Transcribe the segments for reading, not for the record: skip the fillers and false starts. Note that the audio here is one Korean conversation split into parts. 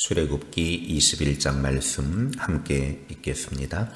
출애굽기 21장 말씀 함께 읽겠습니다.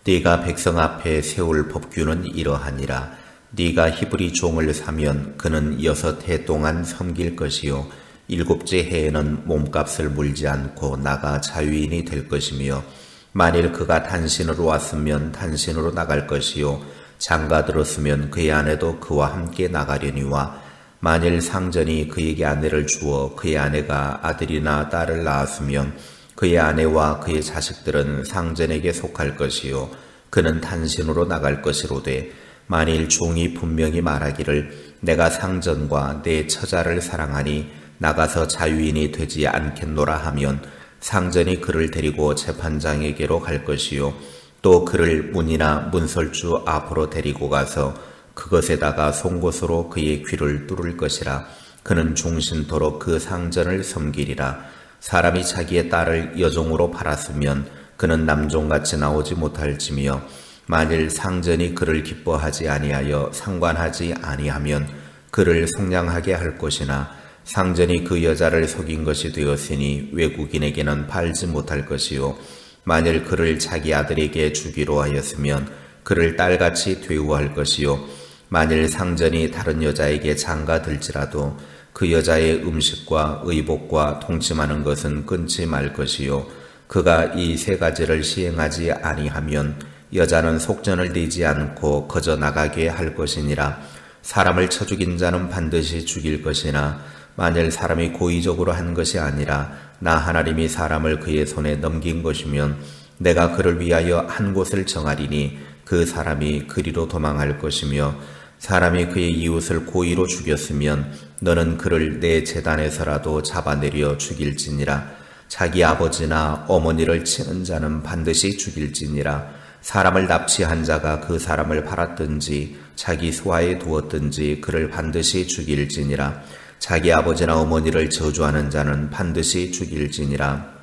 네가 백성 앞에 세울 법규는 이러하니라. 네가 히브리 종을 사면 그는 6해 동안 섬길 것이요 7째 해에는 몸값을 물지 않고 나가 자유인이 될 것이며 만일 그가 단신으로 왔으면 단신으로 나갈 것이요 장가 들었으면 그의 아내도 그와 함께 나가려니와 만일 상전이 그에게 아내를 주어 그의 아내가 아들이나 딸을 낳았으면 그의 아내와 그의 자식들은 상전에게 속할 것이요 그는 단신으로 나갈 것이로되 만일 종이 분명히 말하기를 내가 상전과 내 처자를 사랑하니 나가서 자유인이 되지 않겠노라 하면 상전이 그를 데리고 재판장에게로 갈 것이요 또 그를 문이나 문설주 앞으로 데리고 가서 그것에다가 송곳으로 그의 귀를 뚫을 것이라. 그는 종신토록 그 상전을 섬기리라. 사람이 자기의 딸을 여종으로 팔았으면 그는 남종같이 나오지 못할지며 만일 상전이 그를 기뻐하지 아니하여 상관하지 아니하면 그를 속량하게 할 것이나 상전이 그 여자를 속인 것이 되었으니 외국인에게는 팔지 못할 것이요 만일 그를 자기 아들에게 주기로 하였으면 그를 딸같이 대우할 것이요 만일 상전이 다른 여자에게 장가 들지라도 그 여자의 음식과 의복과 동침하는 것은 끊지 말 것이요 그가 이 3가지를 시행하지 아니하면 여자는 속전을 내지 않고 거저 나가게 할 것이니라. 사람을 쳐 죽인 자는 반드시 죽일 것이나 만일 사람이 고의적으로 한 것이 아니라 나 하나님이 사람을 그의 손에 넘긴 것이면 내가 그를 위하여 한 곳을 정하리니 그 사람이 그리로 도망할 것이며 사람이 그의 이웃을 고의로 죽였으면 너는 그를 내 제단에서라도 잡아내려 죽일지니라. 자기 아버지나 어머니를 치는 자는 반드시 죽일지니라. 사람을 납치한 자가 그 사람을 팔았든지 자기 소화에 두었든지 그를 반드시 죽일지니라. 자기 아버지나 어머니를 저주하는 자는 반드시 죽일지니라.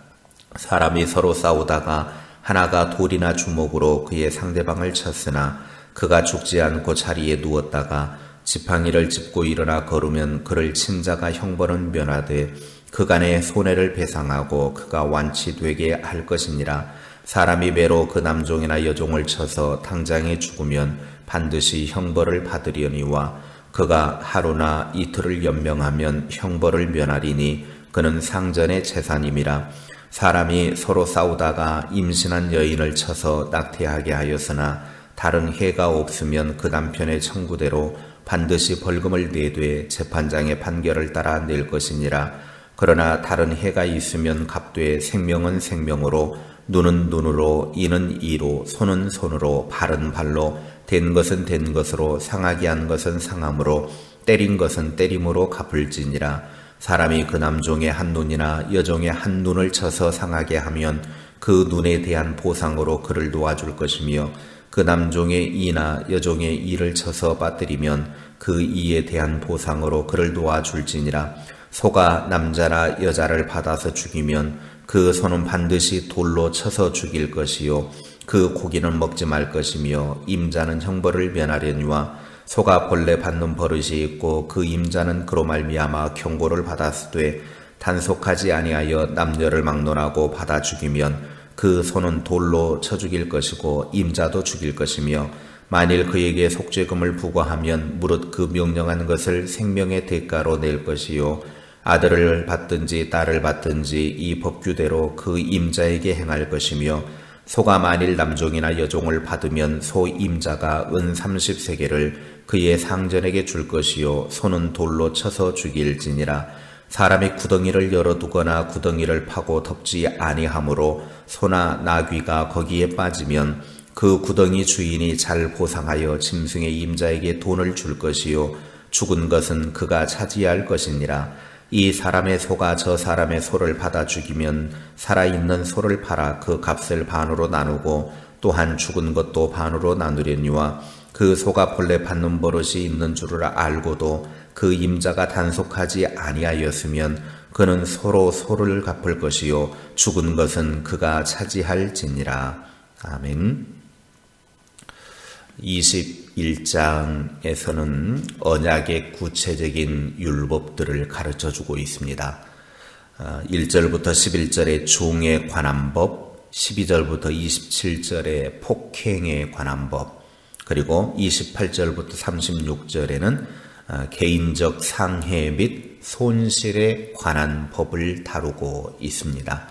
사람이 서로 싸우다가 하나가 돌이나 주먹으로 그의 상대방을 쳤으나 그가 죽지 않고 자리에 누웠다가 지팡이를 짚고 일어나 걸으면 그를 친 자가 형벌은 면하되 그간의 손해를 배상하고 그가 완치되게 할 것이니라. 사람이 매로 그 남종이나 여종을 쳐서 당장에 죽으면 반드시 형벌을 받으려니와 그가 하루나 이틀을 연명하면 형벌을 면하리니 그는 상전의 재산임이라. 사람이 서로 싸우다가 임신한 여인을 쳐서 낙태하게 하였으나 다른 해가 없으면 그 남편의 청구대로 반드시 벌금을 내되 재판장의 판결을 따라 낼 것이니라. 그러나 다른 해가 있으면 값되 생명은 생명으로 눈은 눈으로 이는 이로 손은 손으로 발은 발로 된 것은 된 것으로 상하게 한 것은 상함으로 때린 것은 때림으로 갚을지니라. 사람이 그 남종의 한 눈이나 여종의 한 눈을 쳐서 상하게 하면 그 눈에 대한 보상으로 그를 놓아줄 것이며 그 남종의 이나 여종의 이를 쳐서 빠뜨리면 그 이에 대한 보상으로 그를 놓아줄지니라. 소가 남자나 여자를 받아서 죽이면 그 소는 반드시 돌로 쳐서 죽일 것이요 그 고기는 먹지 말 것이며 임자는 형벌을 면하려니와 소가 본래 받는 버릇이 있고 그 임자는 그로 말미암아 경고를 받았으되 단속하지 아니하여 남녀를 막론하고 받아 죽이면 그 소는 돌로 쳐 죽일 것이고 임자도 죽일 것이며 만일 그에게 속죄금을 부과하면 무릇 그 명령한 것을 생명의 대가로 낼 것이요 아들을 받든지 딸을 받든지 이 법규대로 그 임자에게 행할 것이며 소가 만일 남종이나 여종을 받으면 소 임자가 은 30세겔을 그의 상전에게 줄 것이요 소는 돌로 쳐서 죽일지니라. 사람이 구덩이를 열어두거나 구덩이를 파고 덮지 아니하므로 소나 나귀가 거기에 빠지면 그 구덩이 주인이 잘 보상하여 짐승의 임자에게 돈을 줄 것이요 죽은 것은 그가 차지할 것이니라. 이 사람의 소가 저 사람의 소를 받아 죽이면 살아있는 소를 팔아 그 값을 반으로 나누고 또한 죽은 것도 반으로 나누려니와 그 소가 본래 받는 버릇이 있는 줄을 알고도 그 임자가 단속하지 아니하였으면 그는 서로 소를 갚을 것이요 죽은 것은 그가 차지할지니라. 아멘. 21장에서는 언약의 구체적인 율법들을 가르쳐주고 있습니다. 1절부터 11절의 종에 관한 법, 12절부터 27절의 폭행에 관한 법, 그리고 28절부터 36절에는 개인적 상해 및 손실에 관한 법을 다루고 있습니다.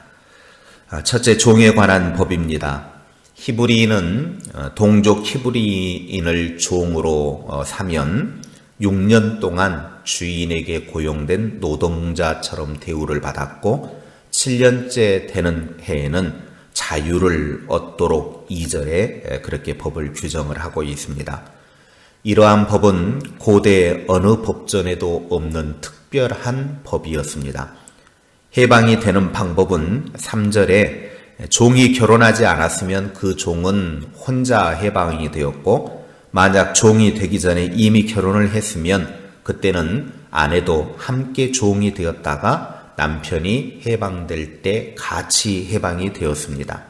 첫째, 종에 관한 법입니다. 히브리인은 동족 히브리인을 종으로 사면 6년 동안 주인에게 고용된 노동자처럼 대우를 받았고 7년째 되는 해에는 자유를 얻도록 2절에 그렇게 법을 규정을 하고 있습니다. 이러한 법은 고대 어느 법전에도 없는 특별한 법이었습니다. 해방이 되는 방법은 3절에 종이 결혼하지 않았으면 그 종은 혼자 해방이 되었고, 만약 종이 되기 전에 이미 결혼을 했으면 그때는 아내도 함께 종이 되었다가 남편이 해방될 때 같이 해방이 되었습니다.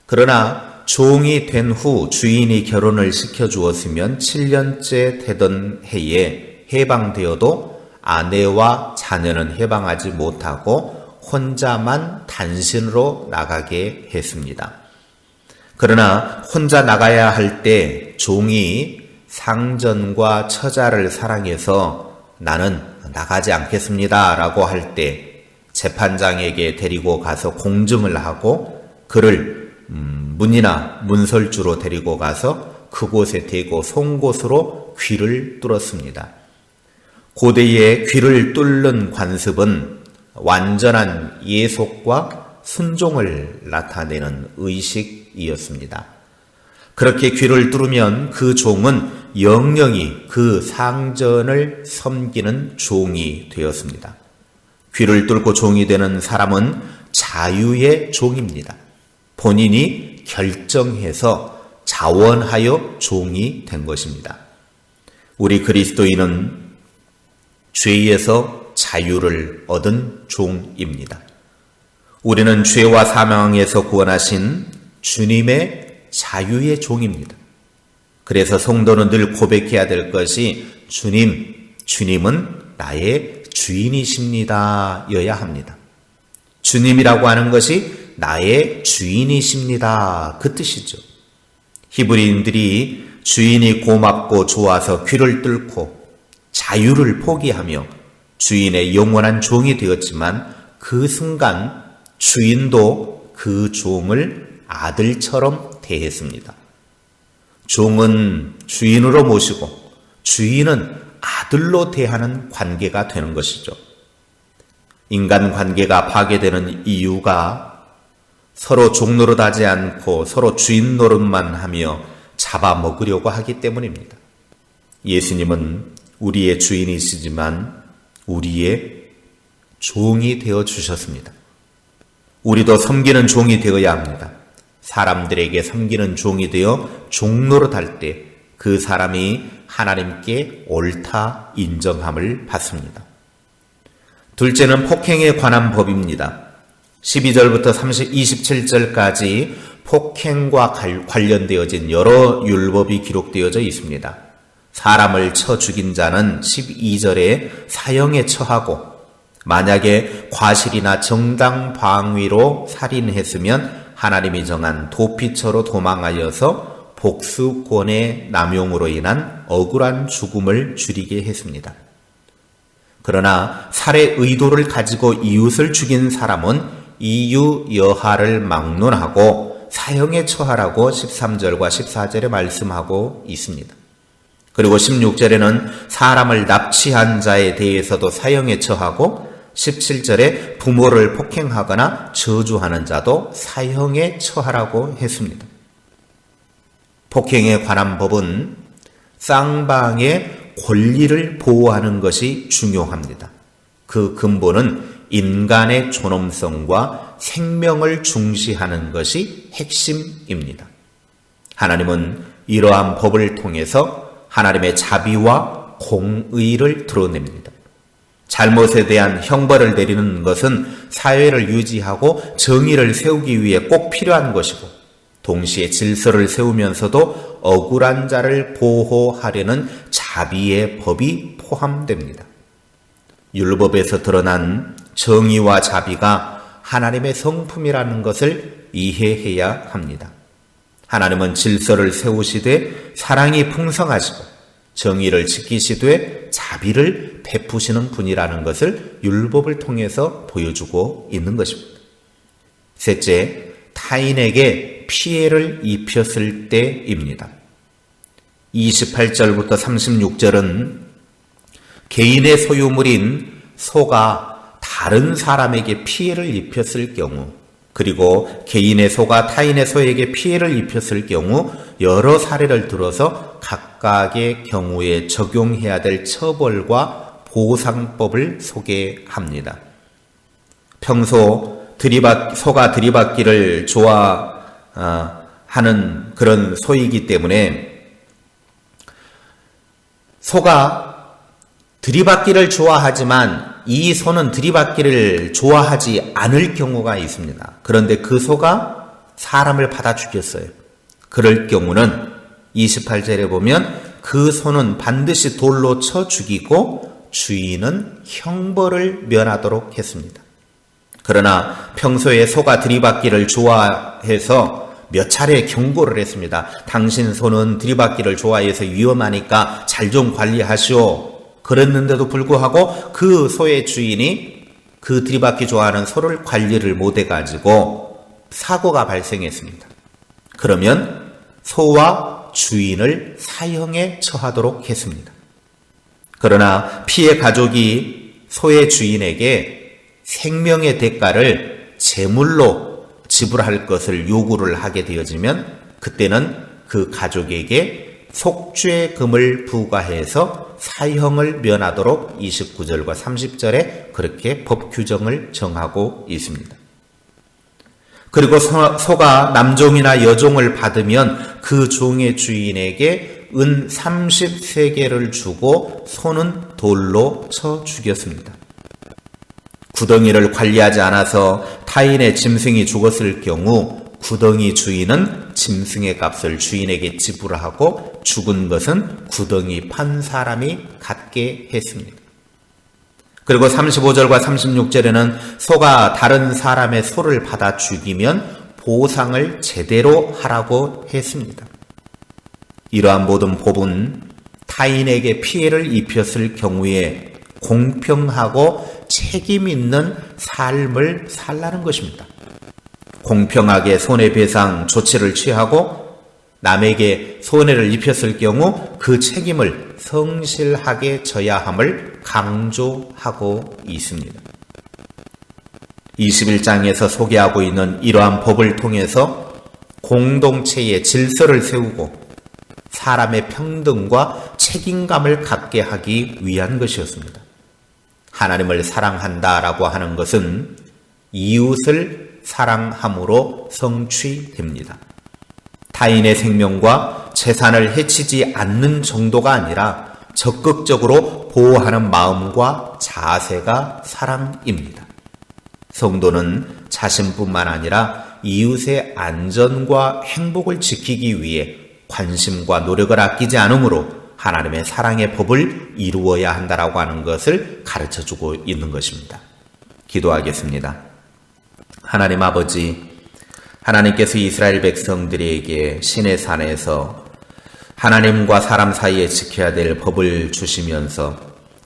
그러나 종이 된 후 주인이 결혼을 시켜주었으면 7년째 되던 해에 해방되어도 아내와 자녀는 해방하지 못하고 혼자만 단신으로 나가게 했습니다. 그러나 혼자 나가야 할 때 종이 상전과 처자를 사랑해서 나는 나가지 않겠습니다 라고 할 때 재판장에게 데리고 가서 공증을 하고 그를 문이나 문설주로 데리고 가서 그곳에 대고 송곳으로 귀를 뚫었습니다. 고대의 귀를 뚫는 관습은 완전한 예속과 순종을 나타내는 의식이었습니다. 그렇게 귀를 뚫으면 그 종은 영영이 그 상전을 섬기는 종이 되었습니다. 귀를 뚫고 종이 되는 사람은 자유의 종입니다. 본인이 결정해서 자원하여 종이 된 것입니다. 우리 그리스도인은 죄에서 자유를 얻은 종입니다. 우리는 죄와 사망에서 구원하신 주님의 자유의 종입니다. 그래서 성도는 늘 고백해야 될 것이 주님은 나의 주인이십니다 여야 합니다. 주님이라고 하는 것이 나의 주인이십니다 그 뜻이죠. 히브리인들이 주인이 고맙고 좋아서 귀를 뚫고 자유를 포기하며 주인의 영원한 종이 되었지만 그 순간 주인도 그 종을 아들처럼 대했습니다. 종은 주인으로 모시고 주인은 아들로 대하는 관계가 되는 것이죠. 인간 관계가 파괴되는 이유가 서로 종 노릇하지 않고 서로 주인 노릇만 하며 잡아먹으려고 하기 때문입니다. 예수님은 우리의 주인이시지만 우리의 종이 되어 주셨습니다. 우리도 섬기는 종이 되어야 합니다. 사람들에게 섬기는 종이 되어 종 노릇할 때 그 사람이 하나님께 옳다 인정함을 받습니다. 둘째는 폭행에 관한 법입니다. 12절부터 27절까지 폭행과 관련되어진 여러 율법이 기록되어져 있습니다. 사람을 쳐 죽인 자는 12절에 사형에 처하고 만약에 과실이나 정당방위로 살인했으면 하나님이 정한 도피처로 도망하여서 복수권의 남용으로 인한 억울한 죽음을 줄이게 했습니다. 그러나 살해 의도를 가지고 이웃을 죽인 사람은 이유 여하를 막론하고 사형에 처하라고 13절과 14절에 말씀하고 있습니다. 그리고 16절에는 사람을 납치한 자에 대해서도 사형에 처하고 17절에 부모를 폭행하거나 저주하는 자도 사형에 처하라고 했습니다. 폭행에 관한 법은 쌍방의 권리를 보호하는 것이 중요합니다. 그 근본은 인간의 존엄성과 생명을 중시하는 것이 핵심입니다. 하나님은 이러한 법을 통해서 하나님의 자비와 공의를 드러냅니다. 잘못에 대한 형벌을 내리는 것은 사회를 유지하고 정의를 세우기 위해 꼭 필요한 것이고 동시에 질서를 세우면서도 억울한 자를 보호하려는 자비의 법이 포함됩니다. 율법에서 드러난 정의와 자비가 하나님의 성품이라는 것을 이해해야 합니다. 하나님은 질서를 세우시되 사랑이 풍성하시고 정의를 지키시되 자비를 베푸시는 분이라는 것을 율법을 통해서 보여주고 있는 것입니다. 셋째, 타인에게 피해를 입혔을 때입니다. 28절부터 36절은 개인의 소유물인 소가 다른 사람에게 피해를 입혔을 경우, 그리고 개인의 소가 타인의 소에게 피해를 입혔을 경우 여러 사례를 들어서 각각의 경우에 적용해야 될 처벌과 보상법을 소개합니다. 평소 소가 들이받기를 좋아하는 그런 소이기 때문에 소가 들이받기를 좋아하지만 이 소는 들이받기를 좋아하지 않을 경우가 있습니다. 그런데 그 소가 사람을 받아 죽였어요. 그럴 경우는 28절에 보면 그 소는 반드시 돌로 쳐 죽이고 주인은 형벌을 면하도록 했습니다. 그러나 평소에 소가 들이받기를 좋아해서 몇 차례 경고를 했습니다. 당신 소는 들이받기를 좋아해서 위험하니까 잘 좀 관리하시오. 그랬는데도 불구하고 그 소의 주인이 그 들이받기 좋아하는 소를 관리를 못해가지고 사고가 발생했습니다. 그러면 소와 주인을 사형에 처하도록 했습니다. 그러나 피해 가족이 소의 주인에게 생명의 대가를 제물로 지불할 것을 요구를 하게 되어지면 그때는 그 가족에게 속죄금을 부과해서 사형을 면하도록 29절과 30절에 그렇게 법 규정을 정하고 있습니다. 그리고 소가 남종이나 여종을 받으면 그 종의 주인에게 은 30세겔을 주고 소는 돌로 쳐 죽였습니다. 구덩이를 관리하지 않아서 타인의 짐승이 죽었을 경우 구덩이 주인은 짐승의 값을 주인에게 지불하고 죽은 것은 구덩이 판 사람이 갖게 했습니다. 그리고 35절과 36절에는 소가 다른 사람의 소를 받아 죽이면 보상을 제대로 하라고 했습니다. 이러한 모든 법은 타인에게 피해를 입혔을 경우에 공평하고 책임 있는 삶을 살라는 것입니다. 공평하게 손해배상 조치를 취하고 남에게 손해를 입혔을 경우 그 책임을 성실하게 져야 함을 강조하고 있습니다. 21장에서 소개하고 있는 이러한 법을 통해서 공동체의 질서를 세우고 사람의 평등과 책임감을 갖게 하기 위한 것이었습니다. 하나님을 사랑한다라고 하는 것은 이웃을 사랑함으로 성취됩니다. 타인의 생명과 재산을 해치지 않는 정도가 아니라 적극적으로 보호하는 마음과 자세가 사랑입니다. 성도는 자신뿐만 아니라 이웃의 안전과 행복을 지키기 위해 관심과 노력을 아끼지 않으므로 하나님의 사랑의 법을 이루어야 한다라고 하는 것을 가르쳐주고 있는 것입니다. 기도하겠습니다. 하나님 아버지, 하나님께서 이스라엘 백성들에게 시내 산에서 하나님과 사람 사이에 지켜야 될 법을 주시면서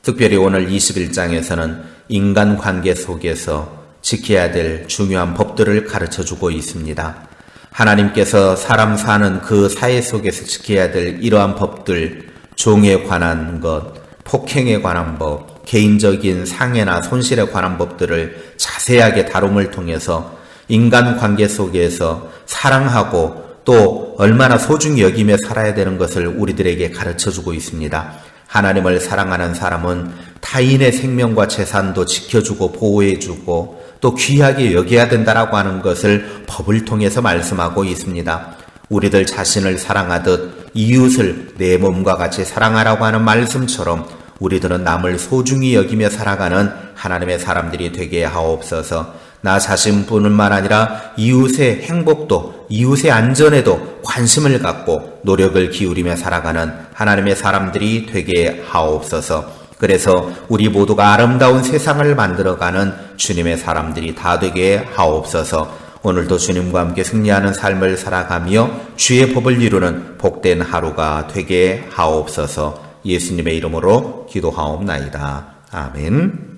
특별히 오늘 21장에서는 인간관계 속에서 지켜야 될 중요한 법들을 가르쳐주고 있습니다. 하나님께서 사람 사는 그 사회 속에서 지켜야 될 이러한 법들, 종에 관한 것, 폭행에 관한 법, 개인적인 상해나 손실에 관한 법들을 자세하게 다룸을 통해서 인간관계 속에서 사랑하고 또 얼마나 소중히 여기며 살아야 되는 것을 우리들에게 가르쳐주고 있습니다. 하나님을 사랑하는 사람은 타인의 생명과 재산도 지켜주고 보호해주고 또 귀하게 여겨야 된다라고 하는 것을 법을 통해서 말씀하고 있습니다. 우리들 자신을 사랑하듯 이웃을 내 몸과 같이 사랑하라고 하는 말씀처럼 우리들은 남을 소중히 여기며 살아가는 하나님의 사람들이 되게 하옵소서. 나 자신뿐만 아니라 이웃의 행복도 이웃의 안전에도 관심을 갖고 노력을 기울이며 살아가는 하나님의 사람들이 되게 하옵소서. 그래서 우리 모두가 아름다운 세상을 만들어가는 주님의 사람들이 다 되게 하옵소서. 오늘도 주님과 함께 승리하는 삶을 살아가며 주의 법을 이루는 복된 하루가 되게 하옵소서. 예수님의 이름으로 기도하옵나이다. 아멘.